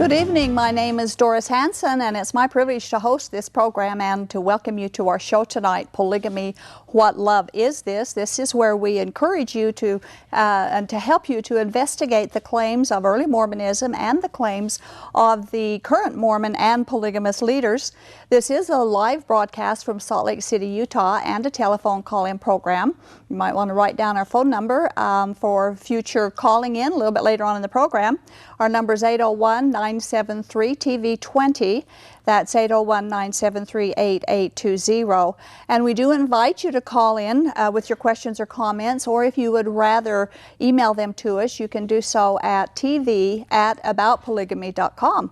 Good evening. My name is Doris Hanson, and it's my privilege to host this program and to welcome you to our show tonight, Polygamy, What Love Is This? This is where we encourage you to and to help you to investigate the claims of early Mormonism and the claims of the current Mormon and polygamous leaders. This is a live broadcast from Salt Lake City, Utah, and a telephone call-in program. You might want to write down our phone number for future calling in a little bit later on in the program. Our number is 801-973-TV20. That's 801-973-8820. And we do invite you to call in with your questions or comments, or if you would rather email them to us, you can do so at tv@aboutpolygamy.com.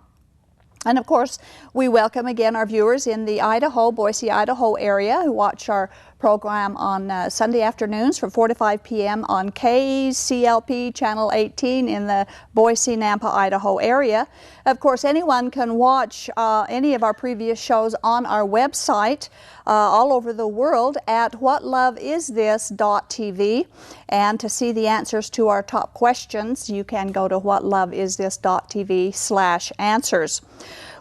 And of course, we welcome again our viewers in the Boise, Idaho area who watch our program on Sunday afternoons from 4 to 5 p.m. on KCLP Channel 18 in the Boise, Nampa, Idaho area. Of course, anyone can watch any of our previous shows on our website all over the world at whatloveisthis.tv. And to see the answers to our top questions, you can go to whatloveisthis.tv/answers.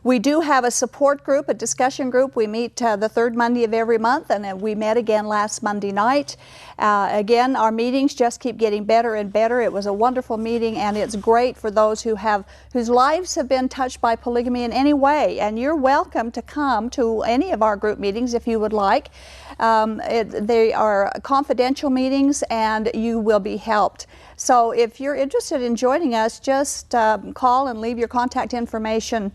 We do have a support group, a discussion group. We meet the third Monday of every month, and we met again last Monday night. Again, our meetings just keep getting better and better. It was a wonderful meeting, and it's great for those whose lives have been touched by polygamy in any way. And you're welcome to come to any of our group meetings if you would like. They are confidential meetings, and you will be helped. So if you're interested in joining us, just call and leave your contact information.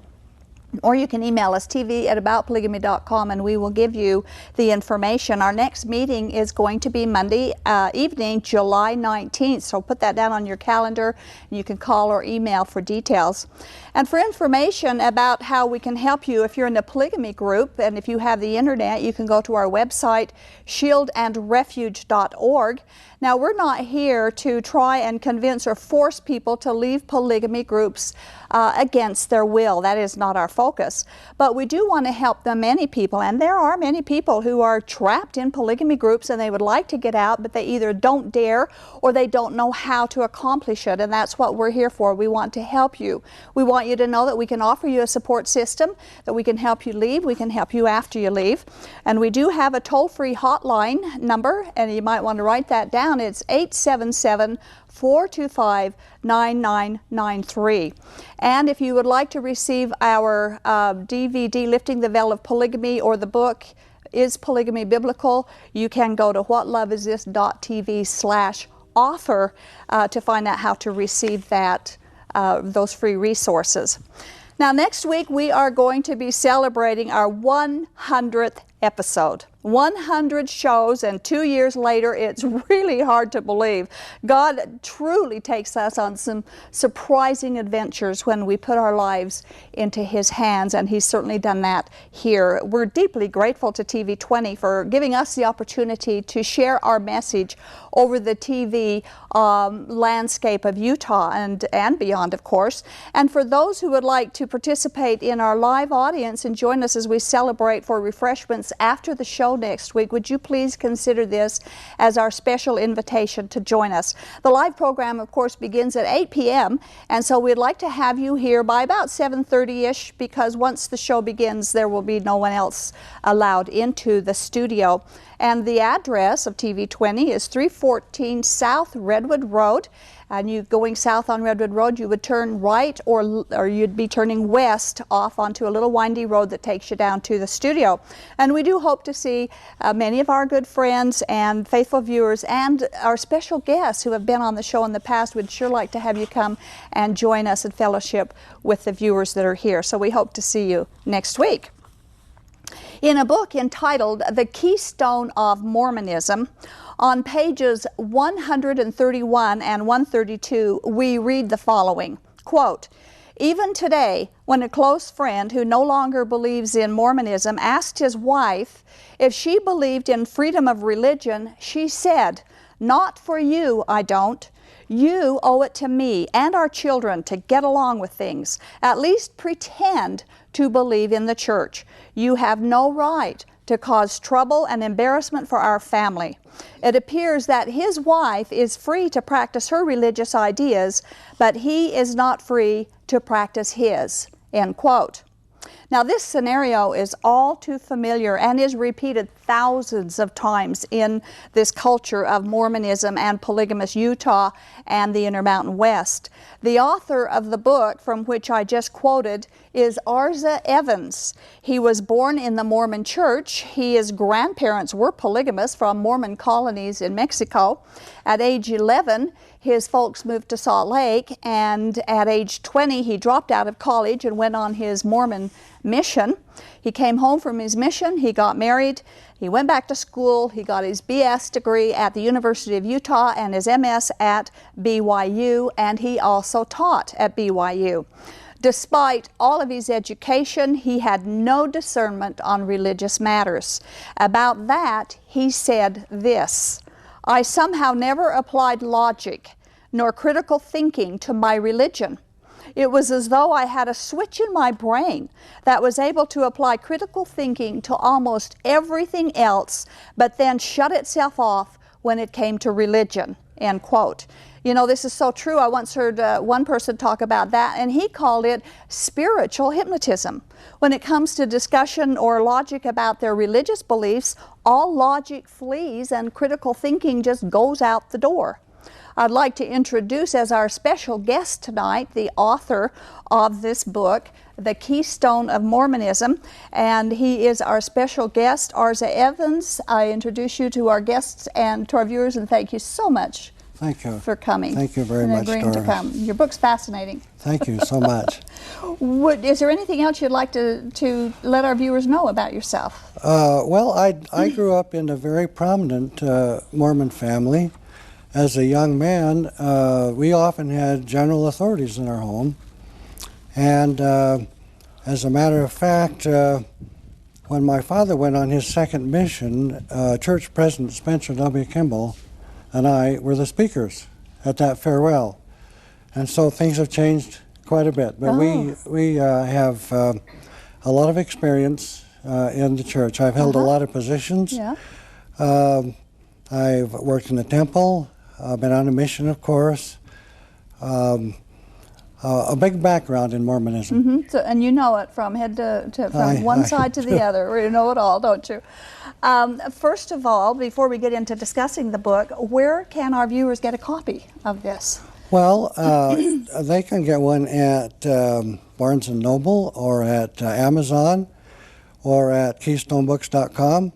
Or you can email us, tv@aboutpolygamy.com, and we will give you the information. Our next meeting is going to be Monday evening, July 19th. So put that down on your calendar. You can call or email for details. And for information about how we can help you if you're in the polygamy group, and if you have the internet, you can go to our website, shieldandrefuge.org. Now, we're not here to try and convince or force people to leave polygamy groups against their will. That is not our focus. But we do want to help the many people, and there are many people who are trapped in polygamy groups and they would like to get out, but they either don't dare or they don't know how to accomplish it, and that's what we're here for. We want to help you. We want you to know that we can offer you a support system, that we can help you leave, we can help you after you leave. And we do have a toll-free hotline number, and you might want to write that down. It's 877-425-9993. And if you would like to receive our DVD, Lifting the Veil of Polygamy, or the book, Is Polygamy Biblical?, you can go to whatloveisthis.tv/offer to find out how to receive that, those free resources. Now, next week we are going to be celebrating our 100th episode. 100 shows, and 2 years later, it's really hard to believe. God truly takes us on some surprising adventures when we put our lives into His hands, and He's certainly done that here. We're deeply grateful to TV20 for giving us the opportunity to share our message over the TV landscape of Utah and beyond, of course. And for those who would like to participate in our live audience and join us as we celebrate for refreshments after the show next week, would you please consider this as our special invitation to join us? The live program, of course, begins at 8 p.m., and so we'd like to have you here by about 7:30-ish, because once the show begins, there will be no one else allowed into the studio. And the address of TV20 is 314 South Redwood Road. And you going south on Redwood Road, you would turn right, or you'd be turning west off onto a little windy road that takes you down to the studio. And we do hope to see many of our good friends and faithful viewers and our special guests who have been on the show in the past. We'd sure like to have you come and join us in fellowship with the viewers that are here. So we hope to see you next week. In a book entitled The Keystone of Mormonism, on pages 131 and 132, we read the following, quote, "Even today, when a close friend who no longer believes in Mormonism asked his wife if she believed in freedom of religion, she said, 'Not for you, I don't. You owe it to me and our children to get along with things. At least pretend to believe in the church. You have no right to cause trouble and embarrassment for our family. It appears that his wife is free to practice her religious ideas, but he is not free to practice his." End quote. Now, this scenario is all too familiar and is repeated thousands of times in this culture of Mormonism and polygamous Utah and the Intermountain West. The author of the book from which I just quoted is Arza Evans. He was born in the Mormon Church. His grandparents were polygamous from Mormon colonies in Mexico. At age 11, his folks moved to Salt Lake, and at age 20, he dropped out of college and went on his Mormon mission. He came home from his mission, he got married, he went back to school, he got his BS degree at the University of Utah and his MS at BYU, and he also taught at BYU. Despite all of his education, he had no discernment on religious matters. About that, he said this: "I somehow never applied logic nor critical thinking to my religion. It was as though I had a switch in my brain that was able to apply critical thinking to almost everything else, but then shut itself off when it came to religion." End quote. You know, this is so true. I once heard one person talk about that, and he called it spiritual hypnotism. When it comes to discussion or logic about their religious beliefs, all logic flees and critical thinking just goes out the door. I'd like to introduce as our special guest tonight the author of this book, The Keystone of Mormonism, and he is our special guest, Arza Evans. I introduce you to our guests and to our viewers, and thank you so much. Thank you For coming. Thank you very much, agreeing to come. Your book's fascinating. Thank you so much. Is there anything else you'd like to let our viewers know about yourself? Well, I grew up in a very prominent Mormon family. As a young man, we often had general authorities in our home. And as a matter of fact, when my father went on his second mission, Church President Spencer W. Kimball and I were the speakers at that farewell. And so things have changed quite a bit. But we have a lot of experience in the church. I've held a lot of positions. Yeah. I've worked in the temple. I've been on a mission, of course. A big background in Mormonism. Mm-hmm. So, and you know it from head from one side to the other. You know it all, don't you? First of all, before we get into discussing the book, where can our viewers get a copy of this? Well, they can get one at Barnes & Noble or at Amazon or at KeystoneBooks.com.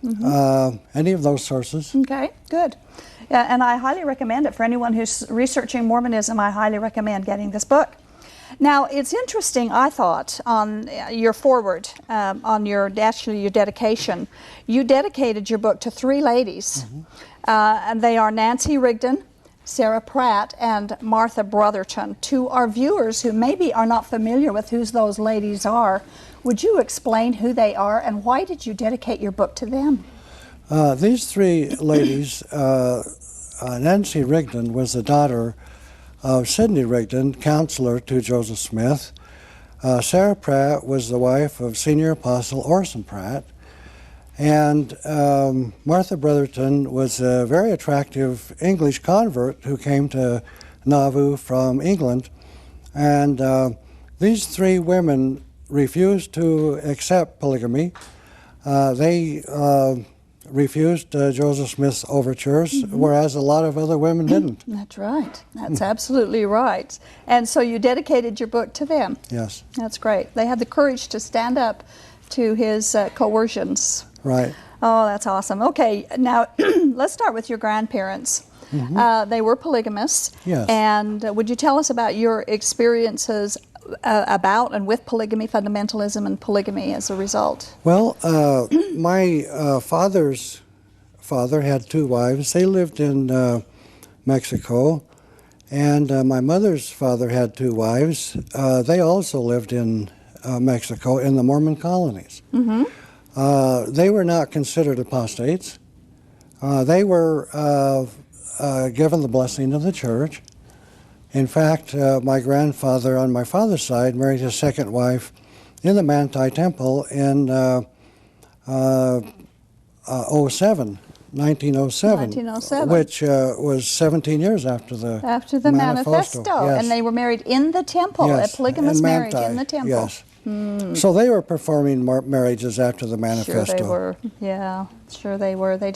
Mm-hmm. Any of those sources. Okay, good. Yeah, and I highly recommend it for anyone who's researching Mormonism. I highly recommend getting this book. Now, it's interesting, I thought, on your foreword, on your dedication. You dedicated your book to three ladies, and they are Nancy Rigdon, Sarah Pratt, and Martha Brotherton. To our viewers who maybe are not familiar with who those ladies are, would you explain who they are and why did you dedicate your book to them? These three ladies, Nancy Rigdon was the daughter of Sidney Rigdon, counselor to Joseph Smith. Sarah Pratt was the wife of Senior Apostle Orson Pratt. And Martha Brotherton was a very attractive English convert who came to Nauvoo from England. And these three women refused to accept polygamy. They refused Joseph Smith's overtures, whereas a lot of other women didn't. That's right. That's absolutely right. And so you dedicated your book to them. Yes. That's great. They had the courage to stand up to his coercions. Right. Oh, that's awesome. Okay, now let's start with your grandparents. They were polygamists. Yes. And would you tell us about your experiences about and with polygamy, fundamentalism, and polygamy as a result? Well, my father's father had two wives. They lived in Mexico. And my mother's father had two wives. They also lived in Mexico in the Mormon colonies. They were not considered apostates. They were given the blessing of the church. In fact, my grandfather on my father's side married his second wife in the Manti Temple in 1907, 1907. which was 17 years after the manifesto. Yes. And they were married in the temple, Yes, a polygamous in marriage Manti, in the temple. Yes. So they were performing marriages after the manifesto. Sure they were. Yeah, sure they were. They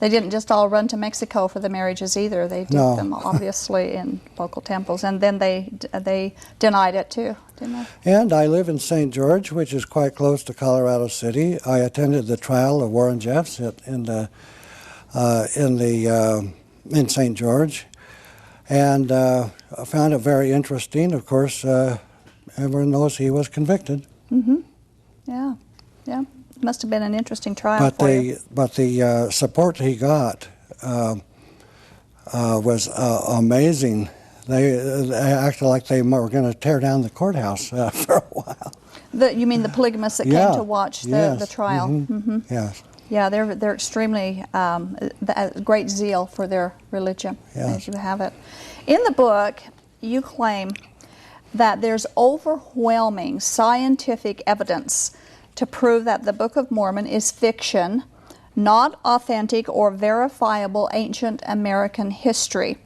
didn't just all run to Mexico for the marriages either. They did them obviously in local temples, and then they denied it too, didn't they? And I live in St. George, which is quite close to Colorado City. I attended the trial of Warren Jeffs in St. George, and I found it very interesting. Of course, everyone knows he was convicted. Mm-hmm. Yeah, yeah. Must have been an interesting trial for you. But the support he got was amazing. They acted like they were going to tear down the courthouse for a while. You mean the polygamists that came to watch the trial? Mm-hmm. Mm-hmm. Yes. Yeah, they're extremely great zeal for their religion, as you have it. In the book, you claim that there's overwhelming scientific evidence to prove that the Book of Mormon is fiction, not authentic or verifiable ancient American history.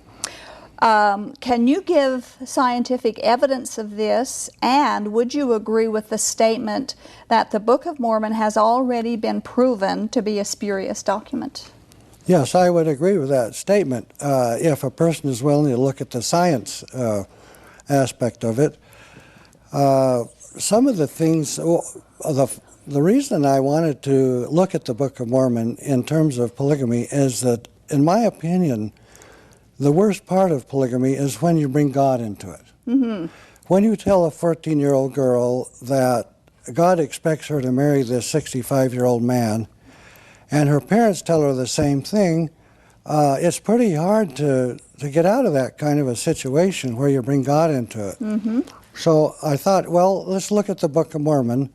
Can you give scientific evidence of this, and would you agree with the statement that the Book of Mormon has already been proven to be a spurious document? Yes, I would agree with that statement if a person is willing to look at the science aspect of it. Some of the things, the reason I wanted to look at the Book of Mormon in terms of polygamy is that, in my opinion, the worst part of polygamy is when you bring God into it. Mm-hmm. When you tell a 14-year-old girl that God expects her to marry this 65-year-old man, and her parents tell her the same thing, it's pretty hard to get out of that kind of a situation where you bring God into it. Mm-hmm. So I thought, well, let's look at the Book of Mormon,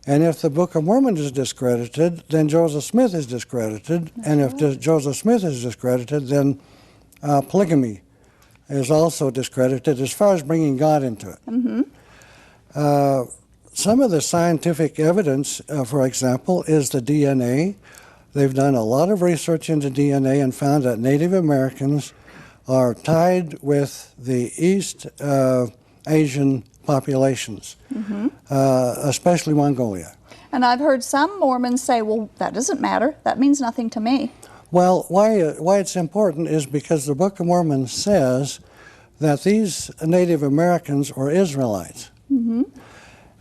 and if the Book of Mormon is discredited, then Joseph Smith is discredited, and if Joseph Smith is discredited, then polygamy is also discredited as far as bringing God into it. Mm-hmm. Some of the scientific evidence, for example, is the DNA. They've done a lot of research into DNA and found that Native Americans are tied with the East Asian populations, mm-hmm. Especially Mongolia. And I've heard some Mormons say, well, that doesn't matter. That means nothing to me. Well, why it's important is because the Book of Mormon says that these Native Americans are Israelites. Mm-hmm.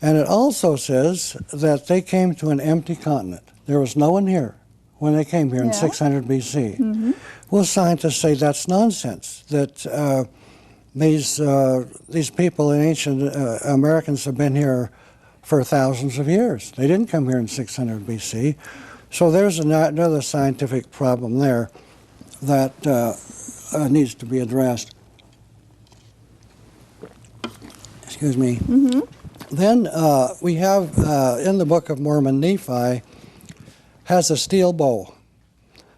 And it also says that they came to an empty continent. There was no one here when they came here in 600 BC. Mm-hmm. Well, scientists say that's nonsense, that these people in ancient Americans have been here for thousands of years. They didn't come here in 600 BC. So there's another scientific problem there that needs to be addressed. Excuse me. Mm-hmm. Then we have in the Book of Mormon, Nephi has a steel bow,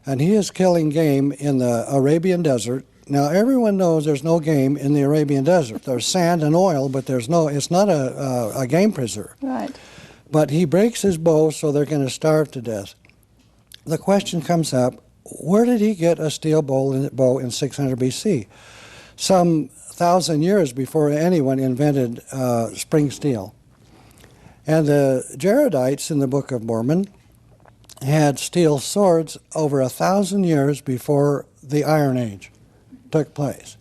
and he is killing game in the Arabian desert. Now everyone knows there's no game in the Arabian desert. There's sand and oil, but it's not a game preserve. Right. But he breaks his bow, so they're going to starve to death. The question comes up, where did he get a steel bow in 600 BC? Some 1,000 years before anyone invented spring steel. And the Jaredites in the Book of Mormon had steel swords over 1,000 years before the Iron Age took place.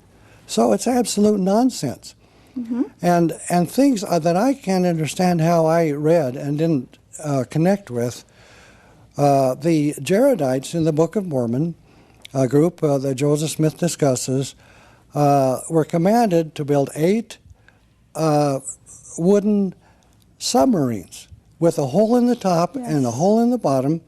So it's absolute nonsense. Mm-hmm. And things that I can't understand how I read and didn't connect with. The Jaredites in the Book of Mormon, a group that Joseph Smith discusses, were commanded to build 8 wooden submarines with a hole in the top and a hole in the bottom,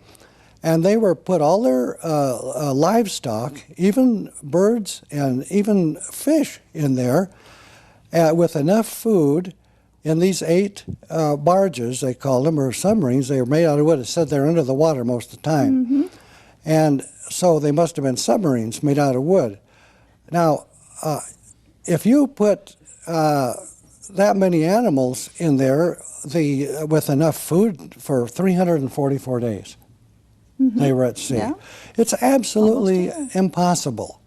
and they were put all their livestock, even birds and even fish in there, with enough food in these 8 barges, they called them, or submarines. They were made out of wood. It said they're under the water most of the time. Mm-hmm. And so they must have been submarines made out of wood. Now, if you put that many animals in there, with enough food for 344 days. They were at sea. Yeah. It's absolutely impossible.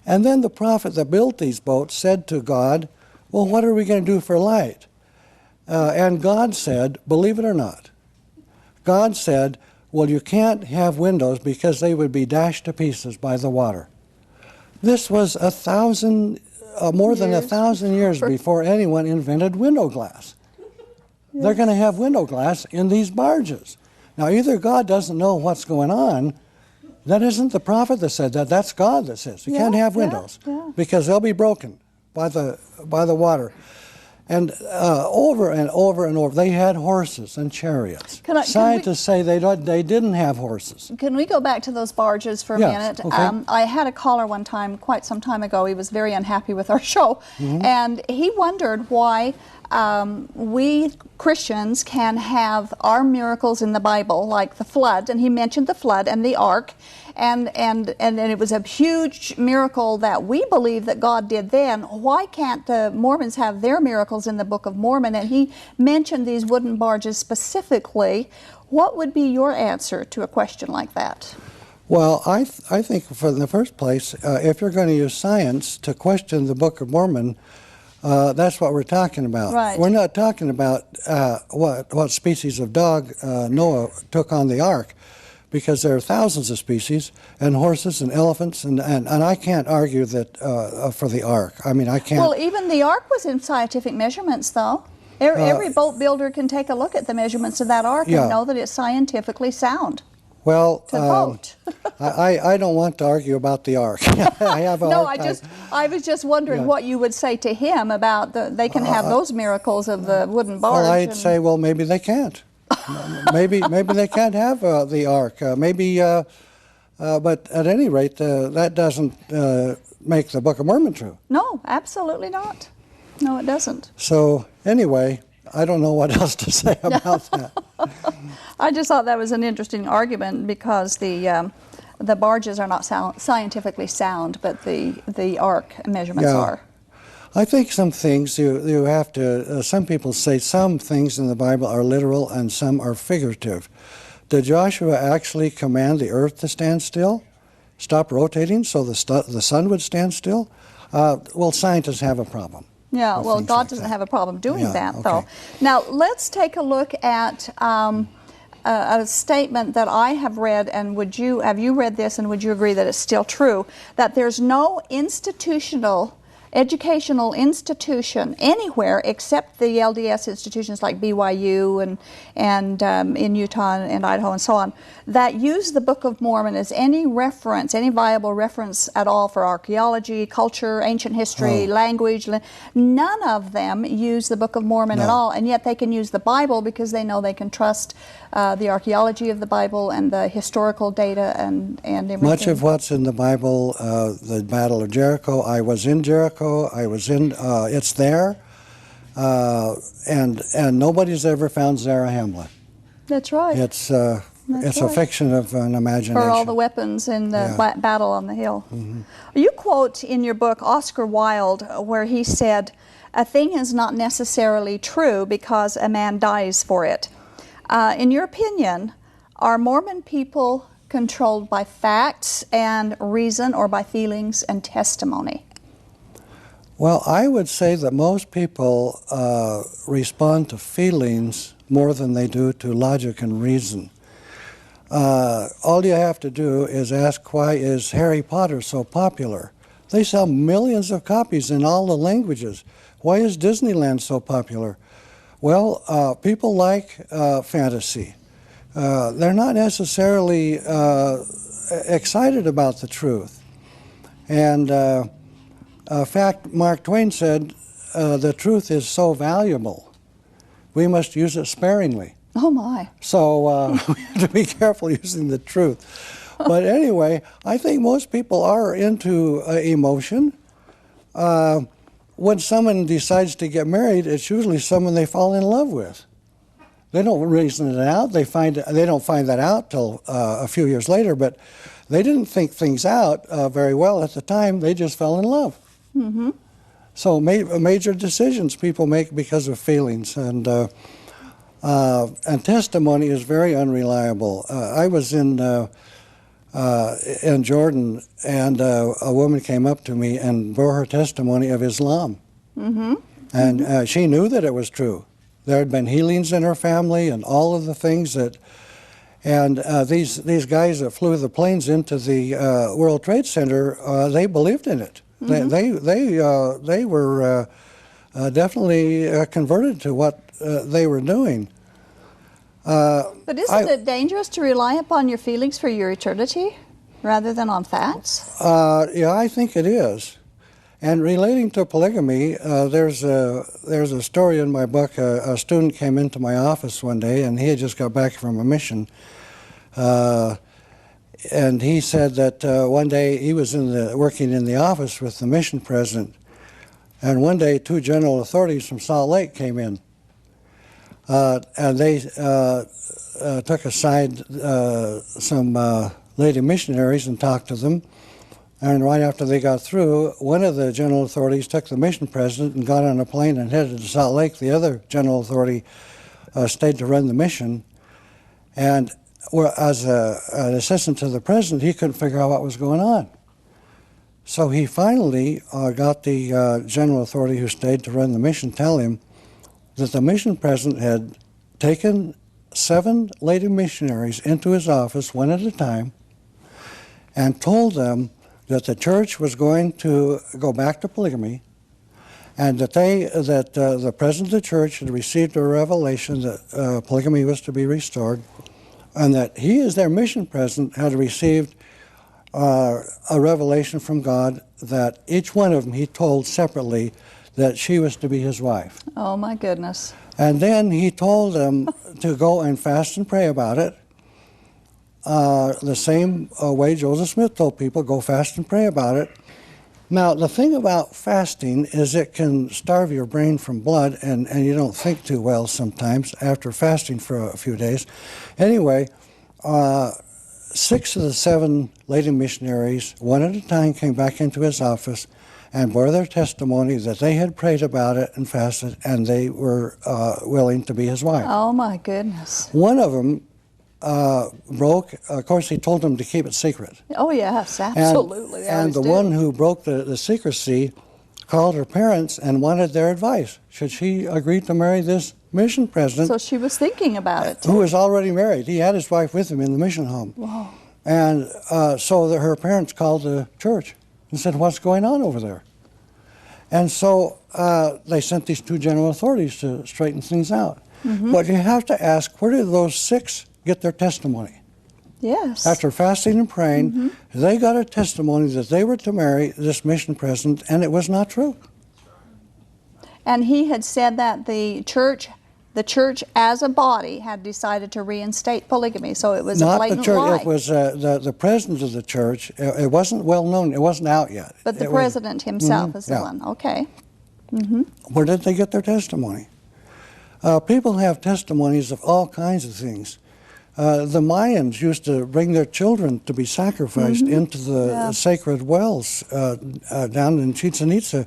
And then the prophet that built these boats said to God, well, what are we going to do for light? And God said, believe it or not, God said, well, you can't have windows because they would be dashed to pieces by the water. This was more than 1,000 years before anyone invented window glass. Yes. They're going to have window glass in these barges. Now, either God doesn't know what's going on. That isn't the prophet that said that. That's God that says you can't have windows because they'll be broken by the water. And over and over and over, they had horses and chariots. Scientists say they didn't have horses. Can we go back to those barges for a minute? Okay. I had a caller one time, quite some time ago. He was very unhappy with our show, and he wondered why we Christians can have our miracles in the Bible, like the flood, and he mentioned the flood and the ark, and it was a huge miracle that we believe that God did then. Why can't the Mormons have their miracles in the Book of Mormon? And he mentioned these wooden barges specifically. What would be your answer to a question like that? Well, I think in the first place, if you're going to use science to question the Book of Mormon, that's what we're talking about. Right. We're not talking about what species of dog Noah took on the ark, because there are thousands of species, and horses and elephants, and I can't argue that for the ark. I mean, I can't. Well, even the ark was in scientific measurements, though. Every boat builder can take a look at the measurements of that ark and know that it's scientifically sound. Well, to vote. I don't want to argue about the ark. I have I was just wondering what you would say to him about they can have those miracles of the wooden barge. Well, I'd say, well, maybe they can't. maybe they can't have the ark. But at any rate, that doesn't make the Book of Mormon true. No, absolutely not. No, it doesn't. So anyway, I don't know what else to say about that. I just thought that was an interesting argument because the barges are not scientifically sound, but the ark measurements are. I think some things you have to, some people say some things in the Bible are literal and some are figurative. Did Joshua actually command the earth to stand still, stop rotating so the sun would stand still? Well, scientists have a problem. Yeah, well, God doesn't have a problem doing that, though. Now, let's take a look at a statement that I have read, and have you read this, and would you agree that it's still true, that there's no educational institution anywhere except the LDS institutions like BYU and in Utah and Idaho and so on, that use the Book of Mormon as any viable reference at all for archaeology, culture, ancient history, language. None of them use the Book of Mormon at all, and yet they can use the Bible because they know they can trust the archaeology of the Bible and the historical data and everything. Much of what's in the Bible, the Battle of Jericho, I was in Jericho, it's there, and nobody's ever found Zarahemla. That's right. It's a fiction of an imagination. For all the weapons in the battle on the hill. You quote in your book Oscar Wilde where he said, "A thing is not necessarily true because a man dies for it." In your opinion, are Mormon people controlled by facts and reason or by feelings and testimony? Well, I would say that most people respond to feelings more than they do to logic and reason. All you have to do is ask, why is Harry Potter so popular? They sell millions of copies in all the languages. Why is Disneyland so popular? Well, people like fantasy. They're not necessarily excited about the truth. And in fact, Mark Twain said, the truth is so valuable, we must use it sparingly. Oh my. So we have to be careful using the truth. But anyway, I think most people are into emotion. When someone decides to get married, it's usually someone they fall in love with. They don't reason it out. They don't find that out till a few years later, but they didn't think things out very well at the time. They just fell in love. So major decisions people make because of feelings, and testimony is very unreliable. I was in Jordan, and a woman came up to me and bore her testimony of Islam. Mm-hmm. And she knew that it was true. There had been healings in her family and all of the things that, and these guys that flew the planes into the World Trade Center, they believed in it. Mm-hmm. They were definitely converted to what they were doing. But isn't it dangerous to rely upon your feelings for your eternity rather than on facts? Yeah, I think it is. And relating to polygamy, there's a story in my book. A student came into my office one day, and he had just got back from a mission. And he said that one day he was working in the office with the mission president, and one day 2 general authorities from Salt Lake came in. And they took aside some lady missionaries and talked to them. And right after they got through, one of the general authorities took the mission president and got on a plane and headed to Salt Lake. The other general authority stayed to run the mission. And as an assistant to the president, he couldn't figure out what was going on. So he finally got the general authority who stayed to run the mission tell him that the mission president had taken 7 lady missionaries into his office one at a time and told them that the church was going to go back to polygamy, and that the president of the church had received a revelation that polygamy was to be restored, and that he, as their mission president, had received a revelation from God that each one of them he told separately that she was to be his wife. Oh my goodness. And then he told them to go and fast and pray about it. The same way Joseph Smith told people, go fast and pray about it. Now, the thing about fasting is it can starve your brain from blood, and you don't think too well sometimes after fasting for a few days. Anyway, 6 of the 7 lady missionaries, one at a time, came back into his office and bore their testimony that they had prayed about it and fasted, and they were willing to be his wife. Oh my goodness. One of them broke, of course he told them to keep it secret. Oh yes, absolutely. And the one who broke the secrecy called her parents and wanted their advice. Should she agree to marry this mission president? So she was thinking about it. Who was already married. He had his wife with him in the mission home. Whoa. And so her parents called the church and said, what's going on over there? And so they sent these 2 general authorities to straighten things out. Mm-hmm. But you have to ask, where did those 6 get their testimony? Yes. After fasting and praying, mm-hmm. they got a testimony that they were to marry this mission president, and it was not true. And he had said that the church as a body had decided to reinstate polygamy, so it was not a blatant the church. lie. It was the president of the church. It wasn't well known. It wasn't out yet. But the president himself is the one. Okay. Mm-hmm. Where did they get their testimony? People have testimonies of all kinds of things. The Mayans used to bring their children to be sacrificed mm-hmm. into the sacred wells down in Chichen Itza.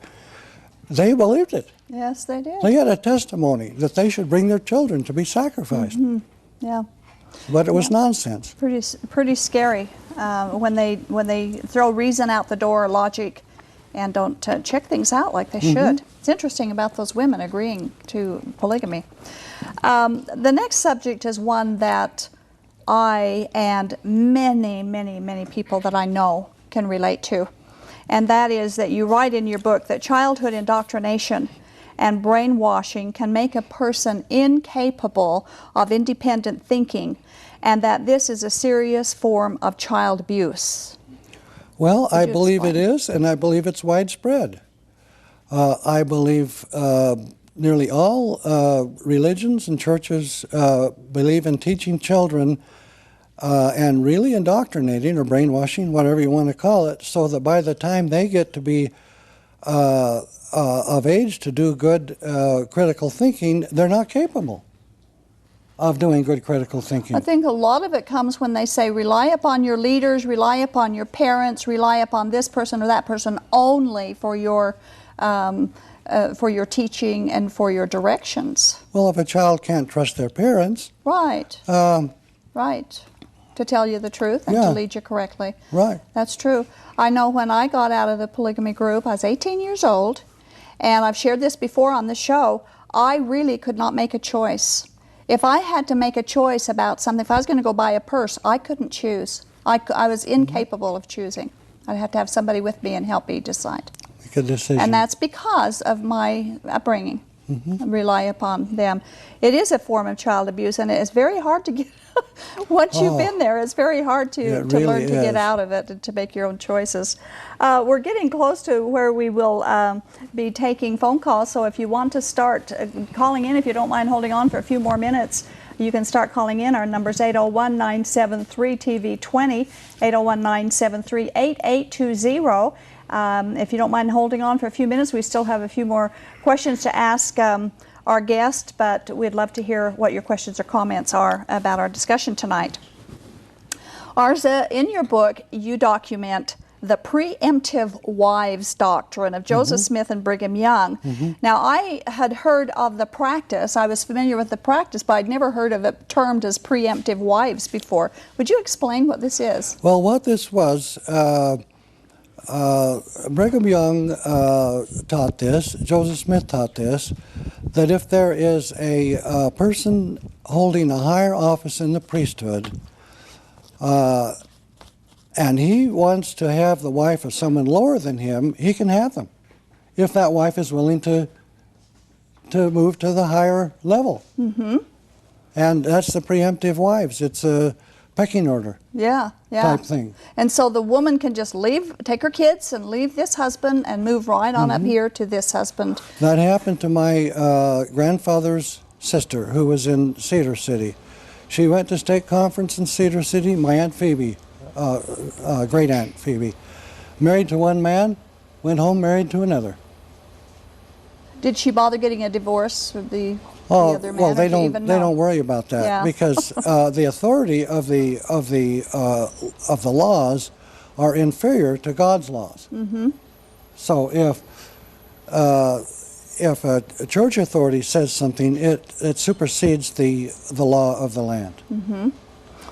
They believed it. Yes, they did. They had a testimony that they should bring their children to be sacrificed. Mm-hmm. Yeah. But it was nonsense. Pretty scary when they throw reason out the door, logic, and don't check things out like they should. It's interesting about those women agreeing to polygamy. The next subject is one that I and many people that I know can relate to. And that is that you write in your book that childhood indoctrination and brainwashing can make a person incapable of independent thinking, and that this is a serious form of child abuse. Well, I believe it is, and I believe it's widespread. I believe nearly all religions and churches believe in teaching children and really indoctrinating or brainwashing, whatever you want to call it, so that by the time they get to be of age to do good critical thinking, they're not capable of doing good critical thinking. I think a lot of it comes when they say rely upon your leaders, rely upon your parents, rely upon this person or that person only for your for your teaching and for your directions. Well, if a child can't trust their parents, Right. Right. To tell you the truth and to lead you correctly. Right. That's true. I know when I got out of the polygamy group, I was 18 years old, and I've shared this before on the show. I really could not make a choice. If I had to make a choice about something, if I was going to go buy a purse, I couldn't choose. I was incapable of choosing. I'd have to have somebody with me and help me decide. Make a decision. And that's because of my upbringing. Rely upon them. It is a form of child abuse, and it's very hard to get. Once you've been there, it's very hard to really learn to get out of it and to make your own choices. We're getting close to where we will be taking phone calls, so if you want to start calling in, if you don't mind holding on for a few more minutes, you can start calling in. Our number is 801-973-TV20, 801-973-8820. If you don't mind holding on for a few minutes, we still have a few more questions to ask our guest, but we'd love to hear what your questions or comments are about our discussion tonight. Arza, in your book, you document the preemptive wives doctrine of Joseph Smith and Brigham Young. Now, I had heard of the practice. I was familiar with the practice, but I'd never heard of it termed as preemptive wives before. Would you explain what this is? Well, what this was, Brigham Young taught this, Joseph Smith taught this, that if there is a person holding a higher office in the priesthood, and he wants to have the wife of someone lower than him, he can have them, if that wife is willing to move to the higher level. And that's the preemptive wives. It's a pecking order type thing. And so the woman can just leave, take her kids and leave this husband and move right on up here to this husband. That happened to my grandfather's sister, who was in Cedar City. She went to state conference in Cedar City. My Aunt Phoebe, great Aunt Phoebe, married to one man, went home married to another. Did she bother getting a divorce with the other man? Well, they don't worry about that because the authority of the laws are inferior to God's laws. So if a church authority says something, it supersedes the law of the land.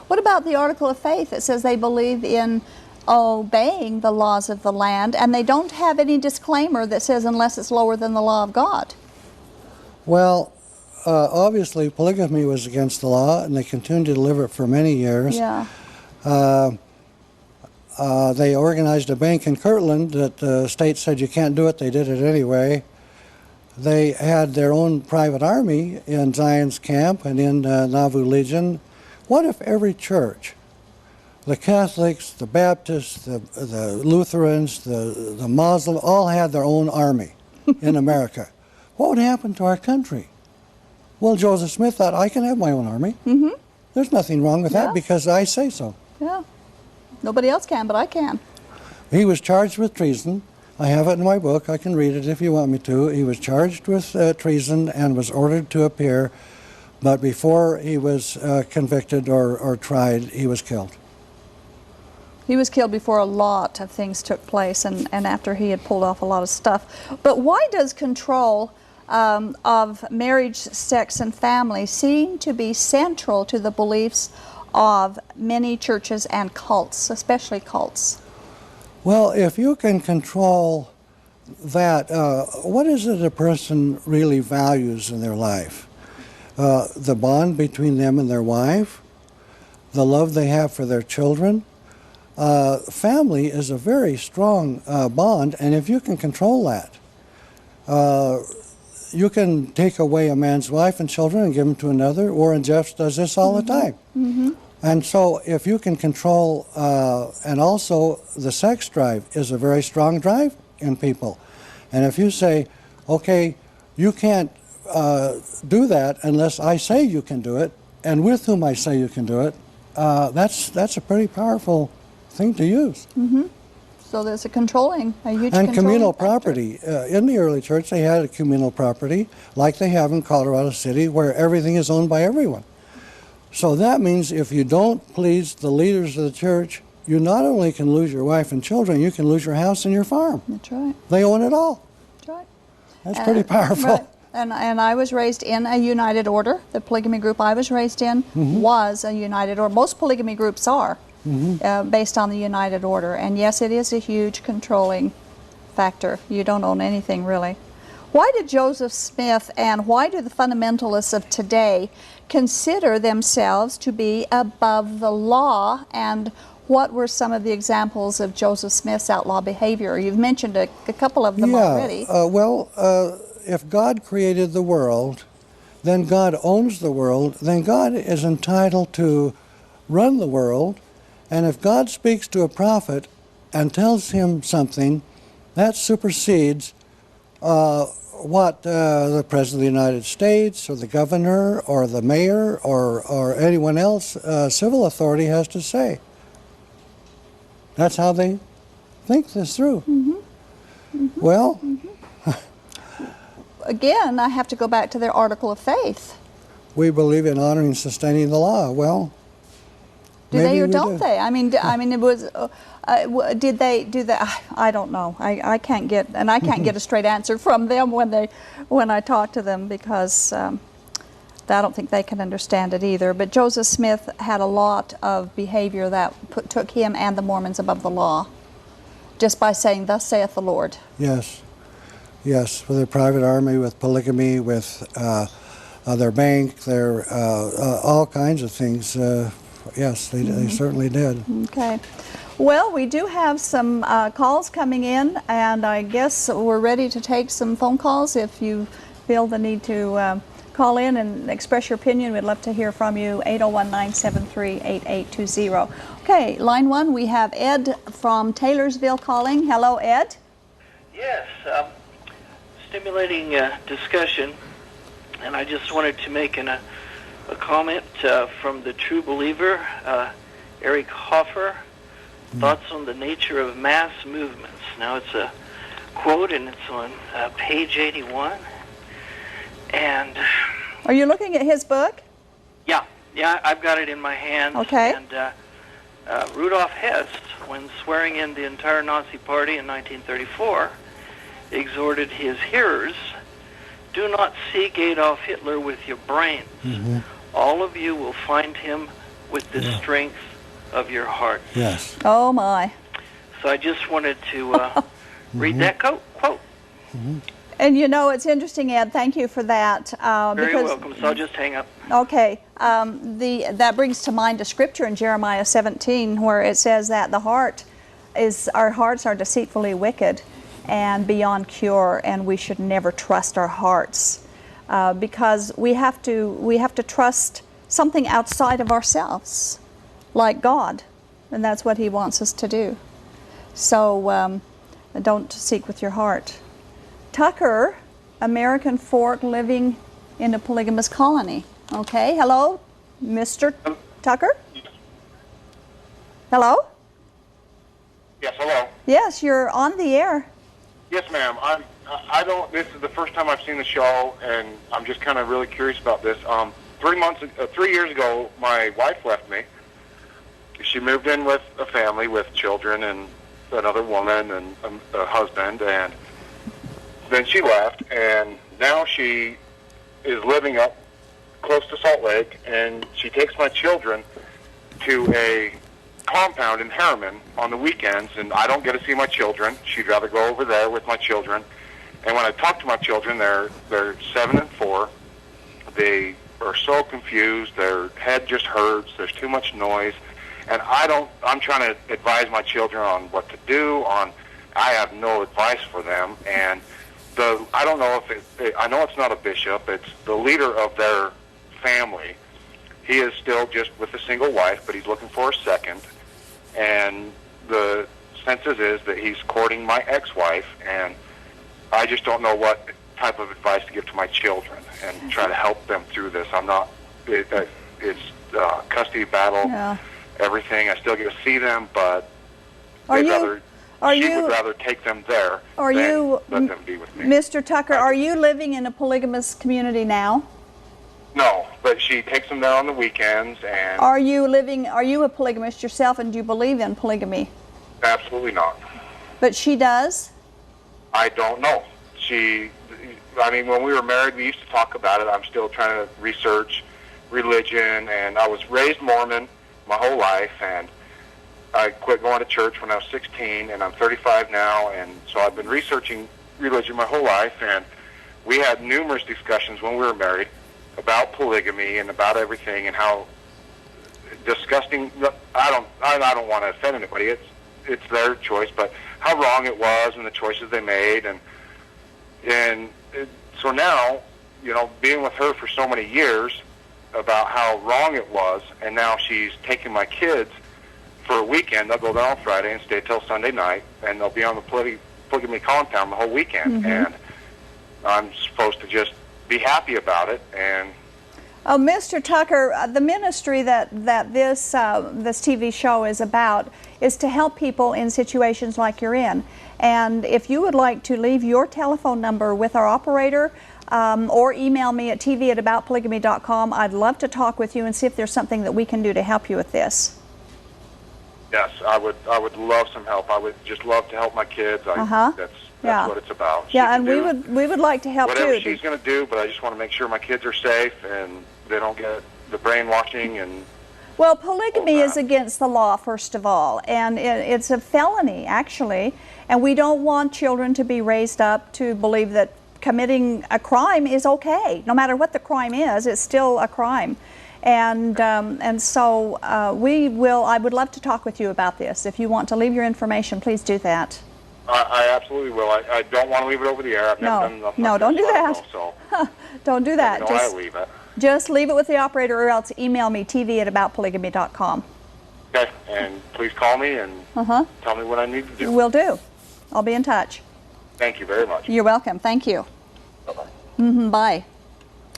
What about the article of faith that says they believe in obeying the laws of the land, and they don't have any disclaimer that says unless it's lower than the law of God? Well, obviously polygamy was against the law, and they continued to deliver it for many years. They organized a bank in Kirtland that the state said you can't do it. They did it anyway. They had their own private army in Zion's Camp and in Nauvoo Legion. What if every church, the Catholics, the Baptists, the Lutherans, the Muslims, all had their own army in America? What would happen to our country? Well, Joseph Smith thought, I can have my own army. There's nothing wrong with that because I say so. Nobody else can, but I can. He was charged with treason. I have it in my book. I can read it if you want me to. He was charged with treason and was ordered to appear, but before he was convicted or tried, he was killed. He was killed before a lot of things took place and after he had pulled off a lot of stuff. But why does control of marriage, sex, and family seem to be central to the beliefs of many churches and cults, especially cults? Well, if you can control that, what is it a person really values in their life? The bond between them and their wife, the love they have for their children. Family is a very strong bond, and if you can control that, you can take away a man's wife and children and give them to another. Warren Jeffs does this all the time. And so if you can control, and also the sex drive is a very strong drive in people. And if you say, okay, you can't do that unless I say you can do it, and with whom I say you can do it, that's a pretty powerful thing to use. So there's a huge and communal property. In the early church, they had a communal property like they have in Colorado City, where everything is owned by everyone. So that means if you don't please the leaders of the church, you not only can lose your wife and children, you can lose your house and your farm. That's right. They own it all. Right. That's pretty powerful. Right. And I was raised in a united order. The polygamy group I was raised in was a united order. Most polygamy groups are based on the united order. And yes, it is a huge controlling factor. You don't own anything, really. Why did Joseph Smith and why do the fundamentalists of today consider themselves to be above the law? And what were some of the examples of Joseph Smith's outlaw behavior? You've mentioned a couple of them already. If God created the world, then God owns the world, then God is entitled to run the world. And if God speaks to a prophet and tells him something, that supersedes what the President of the United States or the governor or the mayor or anyone else, civil authority, has to say. That's how they think this through. Well, again, I have to go back to their article of faith. We believe in honoring and sustaining the law. Well, do they or don't they? I mean, it was. Did they do that? I don't know. I can't get a straight answer from them when I talk to them, because I don't think they can understand it either. But Joseph Smith had a lot of behavior that took him and the Mormons above the law, just by saying, "Thus saith the Lord." Yes. Yes, with their private army, with polygamy, with their bank, their all kinds of things. Yes, they certainly did. Okay. Well, we do have some calls coming in, and I guess we're ready to take some phone calls. If you feel the need to call in and express your opinion, we'd love to hear from you. 801-973-8820. Okay, line one, we have Ed from Taylorsville calling. Hello, Ed. Yes. Stimulating discussion, and I just wanted to make a comment from the True Believer, Eric Hoffer, thoughts on the nature of mass movements. Now, it's a quote, and it's on page 81. And are you looking at his book? Yeah, I've got it in my hand. Okay. And Rudolf Hess, when swearing in the entire Nazi Party in 1934, exhorted his hearers, "Do not seek Adolf Hitler with your brains. All of you will find him with the strength of your heart." Yes. Oh, my. So I just wanted to read that quote. And you know, it's interesting, Ed, thank you for that. Very welcome, so I'll just hang up. Okay. That brings to mind a scripture in Jeremiah 17 where it says that our hearts are deceitfully wicked and beyond cure, and we should never trust our hearts because we have to trust something outside of ourselves, like God, and that's what He wants us to do. So don't seek with your heart. Tucker, American Fork, living in a polygamous colony. Okay, hello, Mr. Tucker? Hello? Yes, hello. Yes, you're on the air. Yes, ma'am. This is the first time I've seen the show, and I'm just kind of really curious about this. 3 years ago, my wife left me. She moved in with a family with children and another woman and a husband, and then she left, and now she is living up close to Salt Lake, and she takes my children to a compound in Harriman on the weekends, and I don't get to see my children. She'd rather go over there with my children. And when I talk to my children, they're 7 and 4. They are so confused. Their head just hurts. There's too much noise. And I'm trying to advise my children on what to do. I have no advice for them. And I don't know if I know it's not a bishop. It's the leader of their family. He is still just with a single wife, but he's looking for a second. And the census is that he's courting my ex-wife, and I just don't know what type of advice to give to my children and try to help them through this. It's custody battle, everything. I still get to see them, but she would rather take them there than let them be with me. Mr. Tucker, are you living in a polygamous community now? No, but she takes them there on the weekends. And are you a polygamist yourself, and do you believe in polygamy? Absolutely not. But she does? I don't know. when we were married, we used to talk about it. I'm still trying to research religion, and I was raised Mormon my whole life, and I quit going to church when I was 16, and I'm 35 now, and so I've been researching religion my whole life, and we had numerous discussions when we were married about polygamy and about everything and how disgusting. I don't want to offend anybody. It's their choice, but how wrong it was and the choices they made, and so now, being with her for so many years about how wrong it was, and now she's taking my kids for a weekend. They'll go down on Friday and stay till Sunday night, and they'll be on the polygamy compound the whole weekend, and I'm supposed to just be happy about it. And oh, Mr. Tucker, the ministry that this TV show is about is to help people in situations like you're in. And if you would like to leave your telephone number with our operator, or email me at tv@aboutpolygamy.com, I'd love to talk with you and see if there's something that we can do to help you with this. Yes, I would love some help. I would just love to help my kids. That's what it's about. Yeah, and we would like to help whatever too. She's going to do, but I just want to make sure my kids are safe and they don't get the brainwashing and. Well, polygamy is against the law, first of all, and it's a felony, actually, and we don't want children to be raised up to believe that committing a crime is okay. No matter what the crime is, it's still a crime. And so I would love to talk with you about this. If you want to leave your information, please do that. I absolutely will. I don't want to leave it over the air. I've never done nothing. No, don't do that. Don't do that. I leave it. Just leave it with the operator, or else email me, tv@aboutpolygamy.com. Okay, and please call me and tell me what I need to do. Will do. I'll be in touch. Thank you very much. You're welcome. Thank you. Bye-bye. Bye.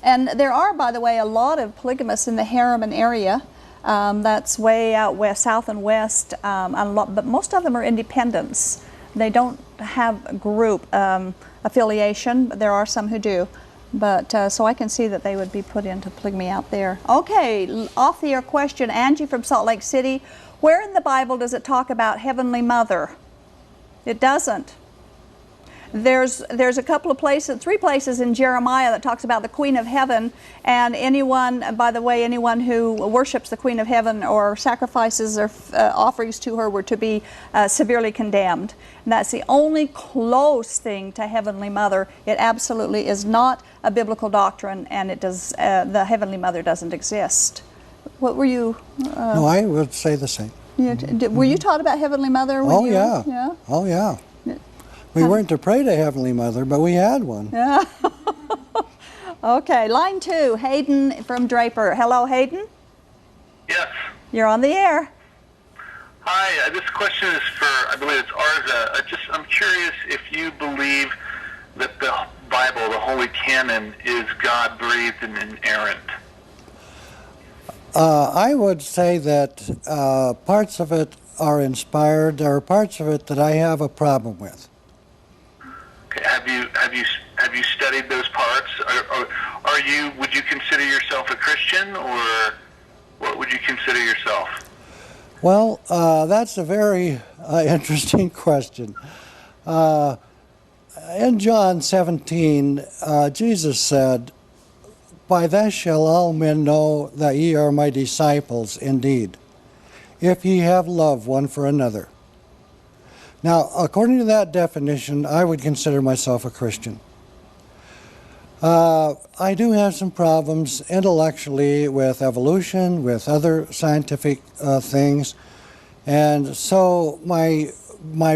And there are, by the way, a lot of polygamists in the Harriman area. That's way out west, south and west, but most of them are independents. They don't have group affiliation, but there are some who do. But so I can see that they would be put into polygamy out there. Okay, off the air question, Angie from Salt Lake City. Where in the Bible does it talk about Heavenly Mother? It doesn't. There's a couple of places, 3 places in Jeremiah that talks about the Queen of Heaven, and anyone, by the way, anyone who worships the Queen of Heaven or sacrifices or offerings to her were to be severely condemned. And that's the only close thing to Heavenly Mother. It absolutely is not a biblical doctrine, and it does. The Heavenly Mother doesn't exist. What were you? No, I would say the same. Were you taught about Heavenly Mother? Yeah. Oh, yeah. We weren't to pray to Heavenly Mother, but we had one. Yeah. Okay, line 2, Hayden from Draper. Hello, Hayden. Yes. You're on the air. Hi, this question is for, I believe it's Arza. I'm curious if you believe that the Bible, the Holy Canon, is God-breathed and inerrant. I would say that parts of it are inspired. There are parts of it that I have a problem with. Have you studied those parts? Would you consider yourself a Christian, or what would you consider yourself? Well, that's a very interesting question. In John 17, Jesus said, "By this shall all men know that ye are my disciples indeed, if ye have love one for another." Now, according to that definition, I would consider myself a Christian. I do have some problems intellectually with evolution, with other scientific things, and so my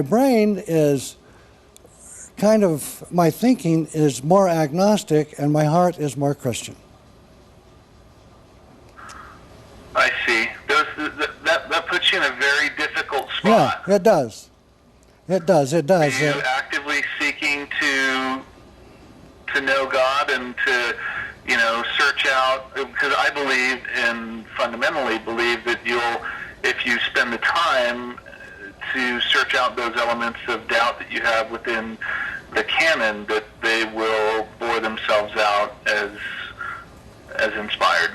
brain is kind of, my thinking is more agnostic, and my heart is more Christian. I see. That puts you in a very difficult spot. Yeah, it does. It does. It does. Are you actively seeking to know God and to, search out? Because I believe, and fundamentally believe, that if you spend the time to search out those elements of doubt that you have within the canon, that they will bore themselves out as inspired.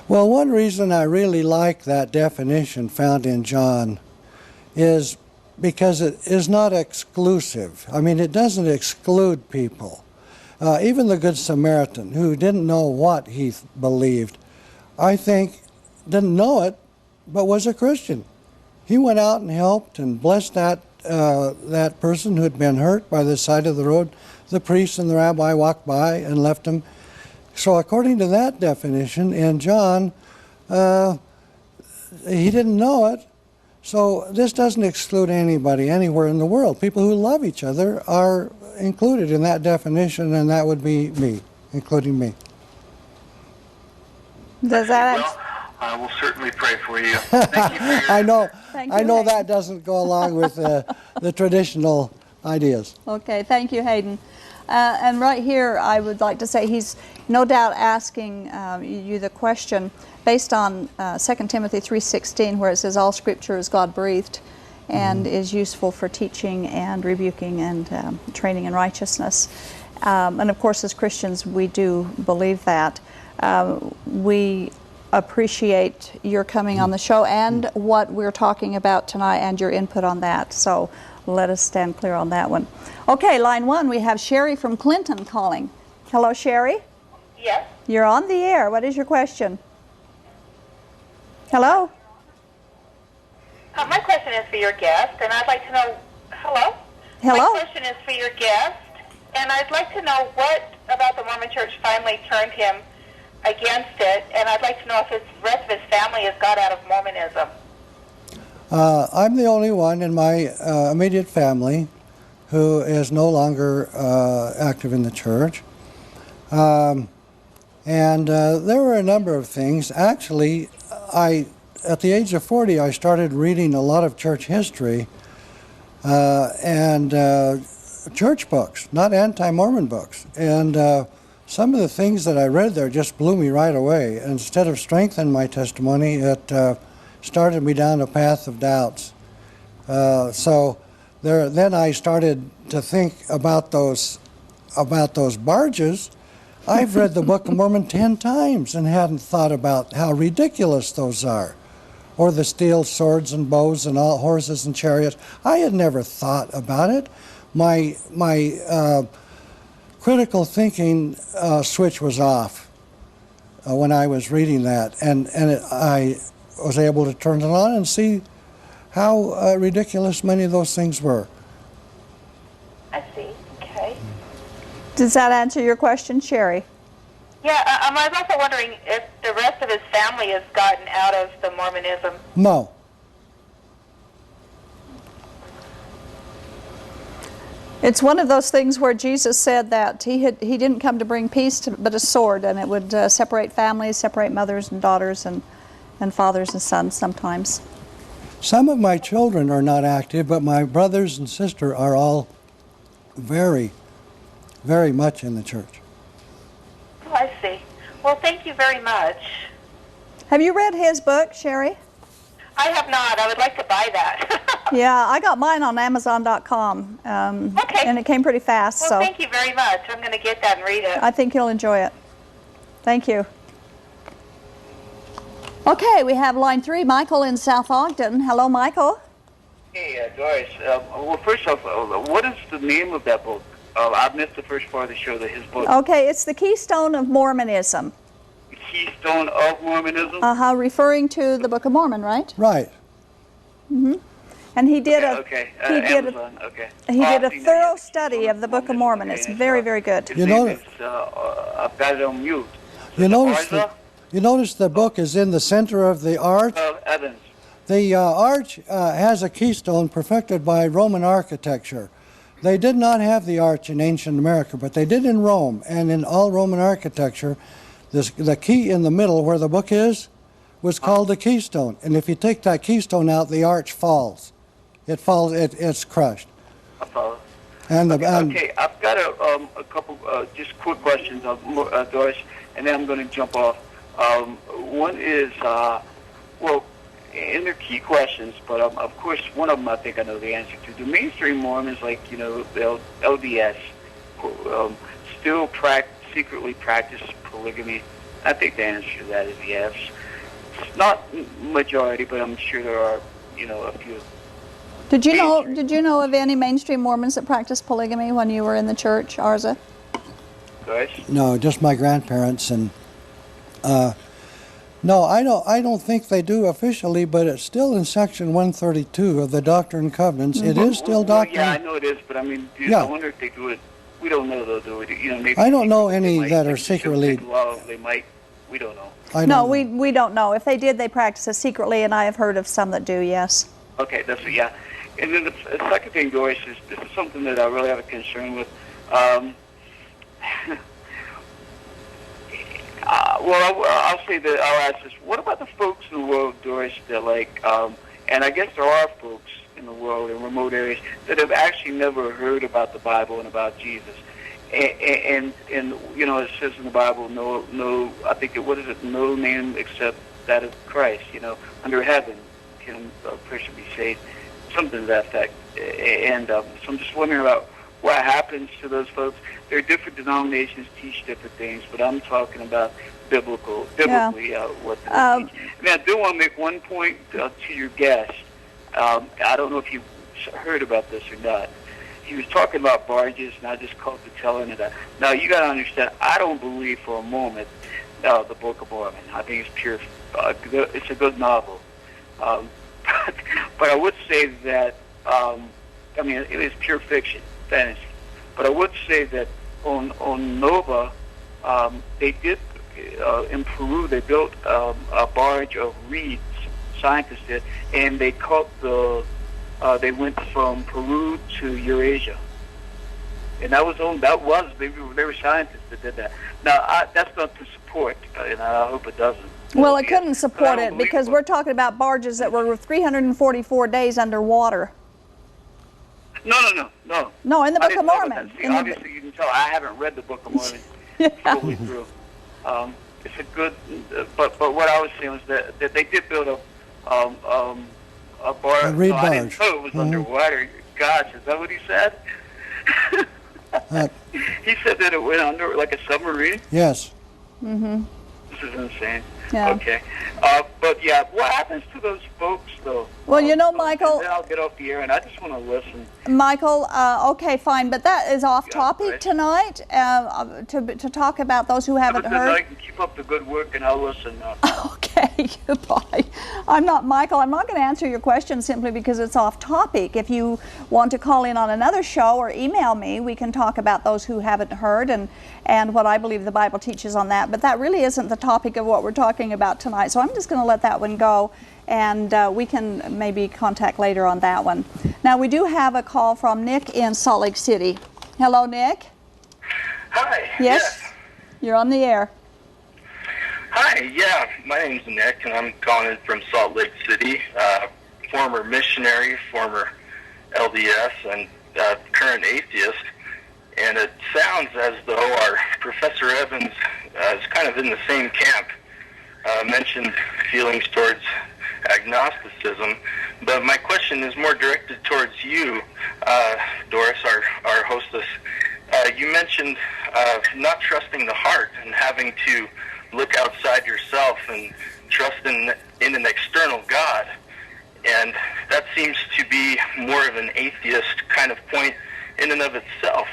Well, one reason I really like that definition found in John is because it is not exclusive. I mean, it doesn't exclude people. Even the Good Samaritan, who didn't know what he believed, I think didn't know it, but was a Christian. He went out and helped and blessed that person who had been hurt by the side of the road. The priest and the rabbi walked by and left him. So according to that definition, in John, he didn't know it. So this doesn't exclude anybody anywhere in the world. People who love each other are included in that definition, and that would be me, including me. Does that? Well, I will certainly pray for you. Thank you for your I know. Thank I you, know Hayden. that doesn't go along with the traditional ideas. Okay, thank you, Hayden. And right here, I would like to say he's no doubt asking you the question based on 2 Timothy 3:16, where it says all Scripture is God-breathed and is useful for teaching and rebuking and training in righteousness. And of course, as Christians, we do believe that. We appreciate your coming on the show and what we're talking about tonight and your input on that. So let us stand clear on that one. Okay, line one, we have Sherry from Clinton calling. Hello, Sherry. Yes. You're on the air. What is your question? Hello? My question is for your guest, and I'd like to know... Hello? Hello? My question is for your guest, and I'd like to know what about the Mormon Church finally turned him against it, and I'd like to know if the rest of his family has got out of Mormonism. I'm the only one in my immediate family who is no longer active in the church. And there were a number of things. Actually, at the age of 40, I started reading a lot of church history and church books, not anti-Mormon books. And some of the things that I read there just blew me right away. Instead of strengthening my testimony, it started me down a path of doubts. Then I started to think about those barges. I've read the Book of Mormon 10 times and hadn't thought about how ridiculous those are. Or the steel swords and bows and all horses and chariots. I had never thought about it. My critical thinking switch was off when I was reading that, and I was able to turn it on and see how ridiculous many of those things were. I see. Okay. Does that answer your question, Sherry? Yeah, I was also wondering if the rest of his family has gotten out of the Mormonism. No. It's one of those things where Jesus said that he didn't come to bring peace but a sword, and it would separate families, separate mothers and daughters and fathers and sons sometimes. Some of my children are not active, but my brothers and sister are all very, very much in the church. Oh, I see. Well, thank you very much. Have you read his book, Sherry? I have not. I would like to buy that. Yeah, I got mine on Amazon.com, Okay. and it came pretty fast. Well, so thank you very much. I'm going to get that and read it. I think you'll enjoy it. Thank you. Okay, we have line 3, Michael in South Ogden. Hello, Michael. Hey, Doris. Well, first off, what is the name of that book? I missed the first part of the show, his book. Okay, it's the Keystone of Mormonism. The Keystone of Mormonism? Referring to the Book of Mormon, right? Right. And he did Amazon. Okay. he did a See, now thorough you- study of the Book of Mormon. It's very, very good. His You name know- is, I've got it on mute. You notice Arza? you notice the book is in the center of the arch. Evans. The arch has a keystone perfected by Roman architecture. They did not have the arch in ancient America, but they did in Rome. And in all Roman architecture, the key in the middle where the book is was called the keystone. And if you take that keystone out, the arch falls. It falls. It's crushed. I follow. And Okay, I've got a couple just quick questions, Doris, and then I'm going to jump off. One is, and they're key questions, but of course, one of them I think I know the answer to. The mainstream Mormons, like the LDS, still secretly practice polygamy. I think the answer to that is yes. It's not majority, but I'm sure there are, a few. Did you know of any mainstream Mormons that practiced polygamy when you were in the church, Arza? No, just my grandparents, and no, I don't think they do officially, but it's still in Section 132 of the Doctrine and Covenants. It is still doctrine. Yeah, I know it is, but I mean, I wonder if they do it. We don't know they'll do it. Maybe I don't know any that are secretly. They might. We don't know. We don't know. If they did, they practice it secretly, and I have heard of some that do. Yes. Okay, yeah. And then the second thing, Doris, is this is something that I really have a concern with. I'll say that I'll ask this. What about the folks in the world, Doris, that and I guess there are folks in the world in remote areas that have actually never heard about the Bible and about Jesus. And it says in the Bible, no, I think what is it? No name except that of Christ. Under heaven can a person be saved. Something to that effect. And so I'm just wondering about what happens to those folks. There are different denominations teach different things, but I'm talking about biblically what they teach. And I do want to make one point to your guest. I don't know if you heard about this or not. He was talking about barges, and I just called to tell him that. Now, you got to understand, I don't believe for a moment the Book of Mormon. I think it's pure. It's a good novel. But I would say that, it is pure fiction, fantasy. But I would say that on Nova, they did, in Peru, they built a barge of reeds, scientists did, and they caught they went from Peru to Eurasia. And they were scientists that did that. Now, that's not to support, and I hope it doesn't. Well, it couldn't support it because we're talking about barges that were 344 days underwater. No. No, in the Book of Mormon. Obviously, you can tell I haven't read the Book of Mormon fully through. It's a good, but what I was saying was that they did build a barge. A reed barge. I didn't know it was underwater. Gosh, is that what he said? He said that it went under like a submarine? Yes. Mm-hmm. This is insane. Yeah. Okay. But yeah, what happens to those folks, though? Well, Michael... Then I'll get off the air, and I just want to listen. Michael, okay, fine, but that is off topic tonight, to talk about those who haven't heard. I can keep up the good work, and I'll listen. Okay, goodbye. I'm not going to answer your question simply because it's off topic. If you want to call in on another show or email me, we can talk about those who haven't heard and what I believe the Bible teaches on that. But that really isn't the topic of what we're talking about tonight, so I'm just going to let that one go, and we can maybe contact later on that one. Now, we do have a call from Nick in Salt Lake City. Hello, Nick. Hi. Yes. You're on the air. Hi, yeah, my name's Nick, and I'm calling in from Salt Lake City, former missionary, former LDS, and current atheist, and it sounds as though our Professor Evans is kind of in the same camp, mentioned feelings towards agnosticism, but my question is more directed towards you, Doris, our hostess. You mentioned not trusting the heart and having to look outside yourself and trust in an external God. And that seems to be more of an atheist kind of point in and of itself.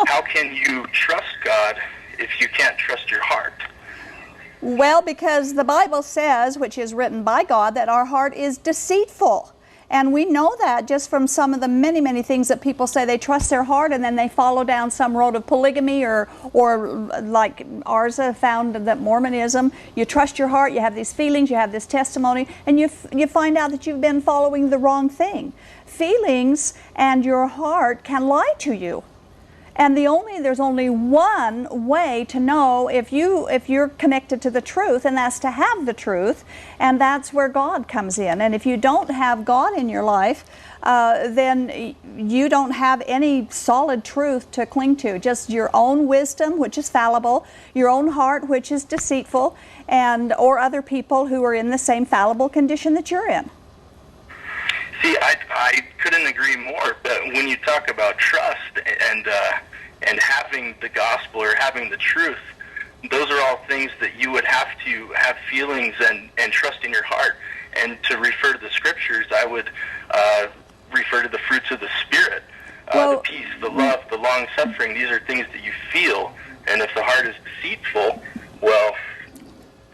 How can you trust God if you can't trust your heart? Well, because the Bible says, which is written by God, that our heart is deceitful. And we know that just from some of the many, many things that people say they trust their heart and then they follow down some road of polygamy or like Arza found that Mormonism, you trust your heart, you have these feelings, you have this testimony, and you find out that you've been following the wrong thing. Feelings and your heart can lie to you. And there's only one way to know if you're connected to the truth, and that's to have the truth, and that's where God comes in. And if you don't have God in your life, then you don't have any solid truth to cling to. Just your own wisdom, which is fallible, your own heart, which is deceitful, or other people who are in the same fallible condition that you're in. See, I couldn't agree more. But when you talk about trust and having the gospel or having the truth, those are all things that you would have to have feelings and trust in your heart. And to refer to the scriptures, I would refer to the fruits of the Spirit. Well, the peace, the love, the long-suffering. These are things that you feel. And if the heart is deceitful, well,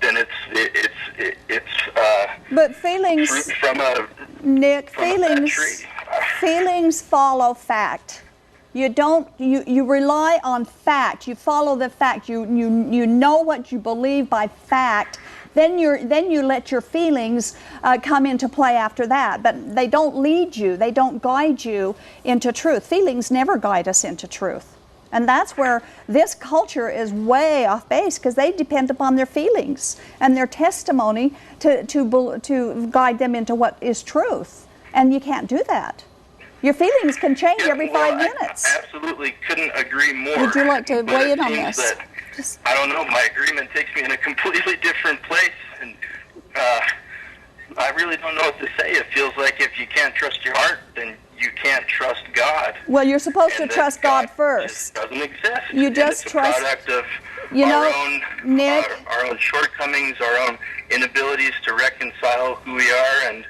then it's but feelings, fruit from a Nick, from a bad tree. feelings follow fact. You don't. You rely on fact. You follow the fact. You know what you believe by fact. Then you let your feelings come into play after that. But they don't lead you. They don't guide you into truth. Feelings never guide us into truth. And that's where this culture is way off base, because they depend upon their feelings and their testimony to guide them into what is truth. And you can't do that. Your feelings can change every 5 minutes. I absolutely couldn't agree more. Would you like to But weigh it in on seems this? that, I don't know, my agreement takes me in a completely different place. And I really don't know what to say. It feels like if you can't trust your heart, then you can't trust God. Well, you're supposed to And trust that God first. Just doesn't exist. You And just it's trust- a product of You know, our own, Nick- our own shortcomings, our own inabilities to reconcile who we are and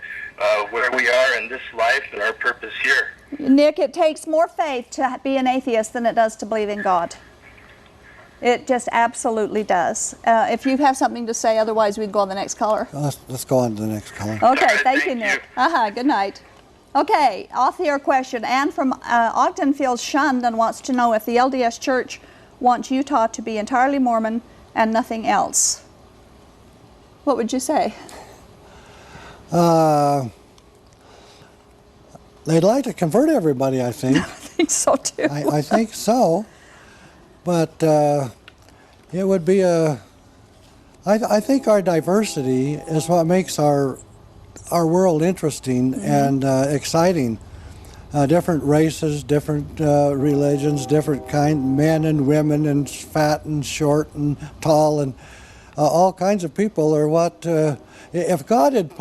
where we are in this life and our purpose here. Nick, it takes more faith to be an atheist than it does to believe in God. It just absolutely does. If you have something to say, otherwise we'd go on the next caller. Let's go on to the next caller. Okay, right, thank you, thank Nick. you. Good night. Okay, off-the-air question. Ann from Ogden feels shunned and wants to know if the LDS Church wants Utah to be entirely Mormon and nothing else. What would you say? They'd like to convert everybody, I think. I think so too. I think so. But it would be I think our diversity is what makes our world interesting and exciting. Different races, different religions, different kind, men and women, and fat and short and tall, and all kinds of people are what. If God had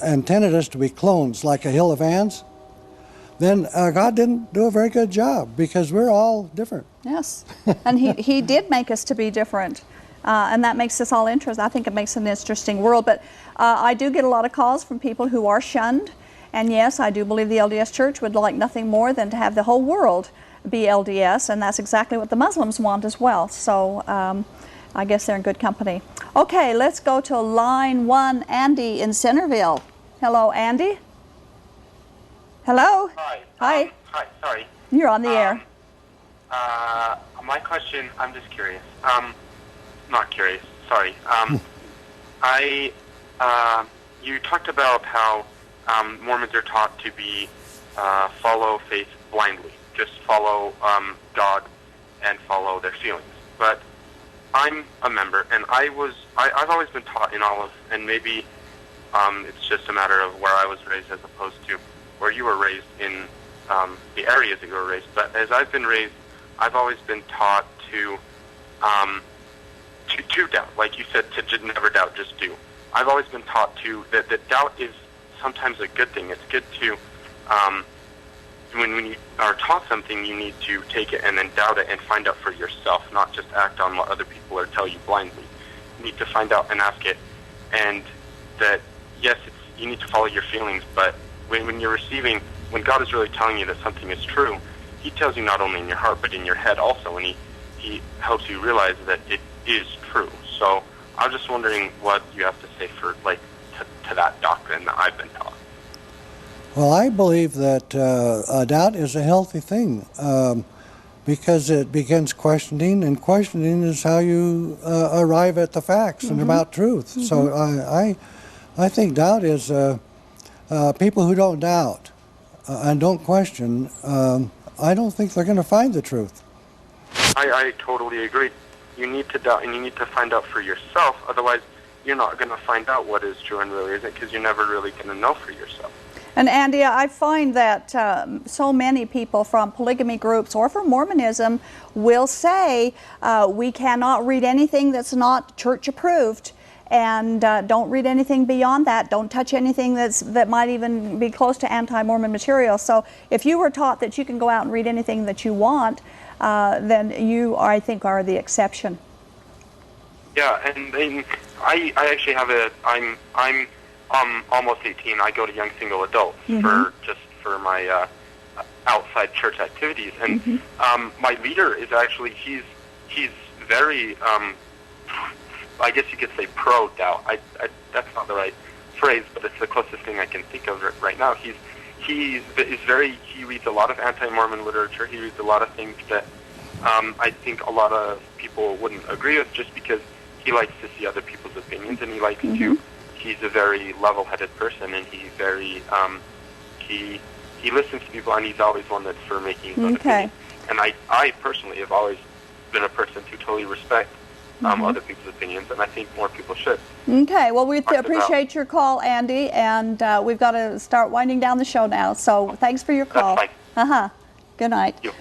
intended us to be clones like a hill of ants, then God didn't do a very good job, because we're all different. Yes, and he did make us to be different, and that makes us all interesting. I think it makes an interesting world. But I do get a lot of calls from people who are shunned, and yes, I do believe the LDS Church would like nothing more than to have the whole world be LDS, and that's exactly what the Muslims want as well. So I guess they're in good company. Okay, let's go to line 1, Andy in Centerville. Hello, Andy. Hello. Hi. Hi. Hi. Sorry. You're on the air. My question. I'm just curious. Not curious. Sorry. You talked about how Mormons are taught to be follow faith blindly, just follow God and follow their feelings. But I'm a member, and I've always been taught in Olive, and maybe it's just a matter of where I was raised as opposed to where you were raised in the areas that you were raised. But as I've been raised, I've always been taught to doubt. Like you said, to just never doubt, just do. I've always been taught that doubt is sometimes a good thing. It's good to, when you are taught something, you need to take it and then doubt it and find out for yourself, not just act on what other people are telling you blindly. You need to find out and ask it. And that, yes, you need to follow your feelings, but when you're receiving, when God is really telling you that something is true, He tells you not only in your heart, but in your head also, and He helps you realize that it is true. So I was just wondering what you have to say for, like, to that doctrine that I've been taught. Well, I believe that doubt is a healthy thing, because it begins questioning, and questioning is how you arrive at the facts and about truth. So I think doubt is people who don't doubt and don't question, I don't think they're going to find the truth. I totally agree. You need to doubt, and you need to find out for yourself. Otherwise, you're not going to find out what is true and really isn't, because you're never really going to know for yourself. And Andy, I find that so many people from polygamy groups or from Mormonism will say we cannot read anything that's not church approved, and don't read anything beyond that. Don't touch anything that might even be close to anti-Mormon material. So if you were taught that you can go out and read anything that you want, then you, I think, are the exception. Yeah, and I actually have I'm almost 18. I go to young single adults for just for my outside church activities. And my leader is actually, he's very, I guess you could say pro-doubt. That's not the right phrase, but it's the closest thing I can think of right now. He reads a lot of anti-Mormon literature. He reads a lot of things that I think a lot of people wouldn't agree with, just because he likes to see other people's opinions, and he likes to. He's a very level-headed person, and he's very he listens to people, and he's always one that's for making his own opinion. And I personally have always been a person to totally respect other people's opinions, and I think more people should. Okay, well, we appreciate your call, Andy, and we've got to start winding down the show now, so thanks for your call. That's fine. Good night. Thank you.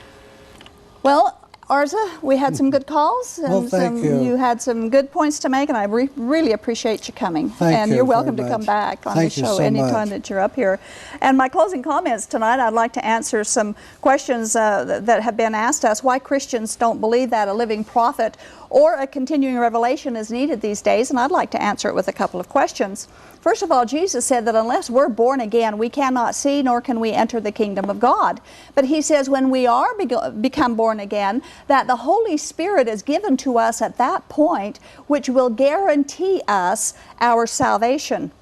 Well, Arza, we had some good calls, and thank you. You had some good points to make, and I really appreciate you coming. Thank you you're welcome very to come much. back on Thank the you show so anytime much. that you're up here. And my closing comments tonight, I'd like to answer some questions that have been asked us. Why Christians don't believe that a living prophet or a continuing revelation is needed these days, and I'd like to answer it with a couple of questions. First of all, Jesus said that unless we're born again, we cannot see nor can we enter the kingdom of God. But he says when we are become born again, that the Holy Spirit is given to us at that point, which will guarantee us our salvation.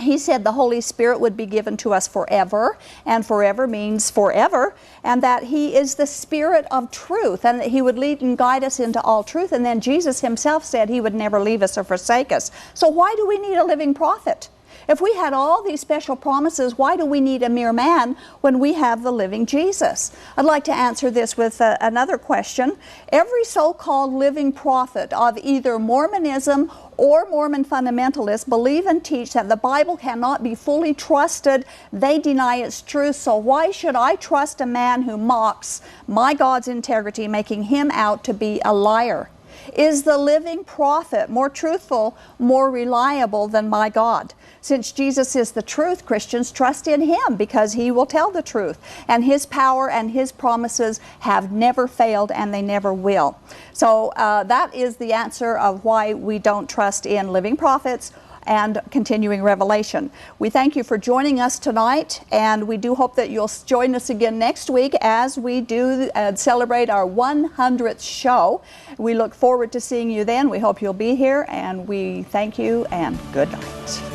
He said the Holy Spirit would be given to us forever, and forever means forever, and that He is the Spirit of truth, and that He would lead and guide us into all truth. And then Jesus Himself said He would never leave us or forsake us. So why do we need a living prophet? If we had all these special promises, why do we need a mere man when we have the living Jesus? I'd like to answer this with another question. Every so-called living prophet of either Mormonism or Mormon fundamentalists believe and teach that the Bible cannot be fully trusted. They deny its truth. So why should I trust a man who mocks my God's integrity, making him out to be a liar? Is the living prophet more truthful, more reliable than my God? Since Jesus is the truth, Christians trust in Him because He will tell the truth. And His power and His promises have never failed, and they never will. So that is the answer of why we don't trust in living prophets and continuing revelation. We thank you for joining us tonight, and we do hope that you'll join us again next week as we do celebrate our 100th show. We look forward to seeing you then. We hope you'll be here, and we thank you, and good night.